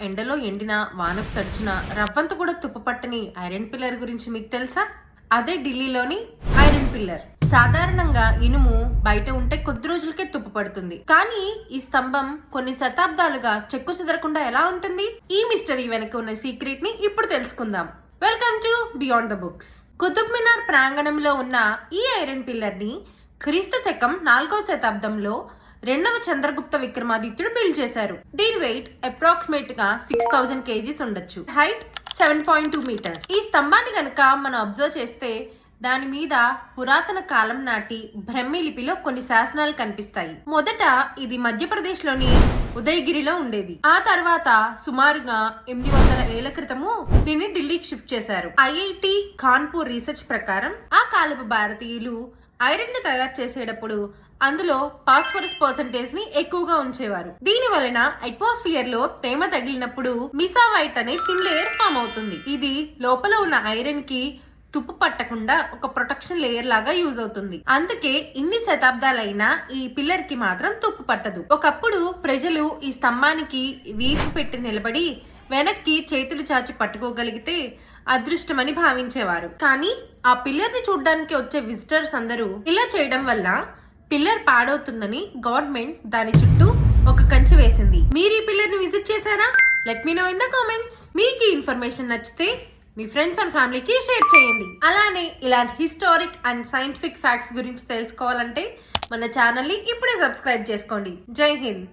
ఎండలో ఎండిన వానకు తడిచిన రవ్వంత కూడా తుప్పుపట్టని ఐరన్ పిల్లర్ గురించి మీకు తెలుసా? అదే ఢిల్లీలోని ఐరన్ పిల్లర్. సాధారణంగా ఇనుము బయట ఉంటే కొద్ది రోజులకే తుప్పు పడుతుంది, కానీ ఈ స్తంభం కొన్ని శతాబ్దాలుగా చెక్కు చెదరకుండా ఎలా ఉంటుంది? ఈ మిస్టరీ వెనక ఉన్న సీక్రెట్ ని ఇప్పుడు తెలుసుకుందాం. Welcome to beyond the books. Qutub Minar ప్రాంగణంలో ఉన్న ఈ ఐరన్ పిల్లర్ ని క్రీస్తు శకం 4వ శతాబ్దంలో రెండవ చంద్రగుప్త విక్రమాదిత్యుడు బిల్డ్ చేశారు. దీని వెయిట్ అప్రాక్సిమేట్ గా 6000 kgs ఉండొచ్చు. Height 7.2 meters. ఈ స్తంభాన్ని గనక మనం అబ్జర్వ్ చేస్తే దాని మీద పురాతన కాలం నాటి బ్రహ్మి లిపిలో కొన్ని శాసనాలు కనిపిస్తాయి. మొదట ఇది మధ్యప్రదేశ్ లోని ఉదయగిరిలో ఉండేది. ఆ తర్వాత సుమారుగా 800 ఏళ్ల క్రితము దీన్ని ఢిల్లీకి షిఫ్ట్ చేశారు. ఐఐటి కాన్పూర్ రీసెర్చ్ ప్రకారం ఆ కాలపు భారతీయులు ఐరన్ ని తయారు చేసేటప్పుడు అందులో ఫాస్ఫరస్ పర్సెంటేజ్ ని ఎక్కువగా ఉంచేవారు. దీని వలన అట్మాస్ఫియర్ లో తేమ తగిలినప్పుడు మిసావైట్ అనే థిన్ లేయర్ ఫామ్ అవుతుంది. ఇది లోపల ఉన్న ఐరన్ కి తుప్పు పట్టకుండా ఒక ప్రొటెక్షన్ లేయర్ లాగా యూజ్ అవుతుంది. అందుకే ఇన్ని శతాబ్దాలైనా ఈ పిల్లర్ కి మాత్రం తుప్పు పట్టదు. ఒకప్పుడు ప్రజలు ఈ స్తంభానికి వీపు పెట్టి నిలబడి వెనక్కి చేతులు చాచి పట్టుకోగలిగితే అదృష్టమని భావించేవారు. కానీ ఆ పిల్లర్ ని చూడడానికి వచ్చే విజిటర్స్ అందరూ ఇలా చేయడం వల్ల పిల్లర్ పాడవుతుందని గవర్నమెంట్ దాని చుట్టూ ఒక కంచె వేసింది. మీరు ఈ పిల్లర్ ని విజిట్ చేశారా? Let me know in the comments. మీకు ఈ ఇన్ఫర్మేషన్ నచ్చితే మీ ఫ్రెండ్స్ అండ్ ఫ్యామిలీకి షేర్ చేయండి. అలానే ఇలాంటి హిస్టారిక్ అండ్ సైంటిఫిక్ ఫ్యాక్ట్స్ గురించి తెలుసుకోవాలంటే మన ఛానల్ ని ఇప్పుడే సబ్స్క్రైబ్ చేసుకోండి. జై హింద్.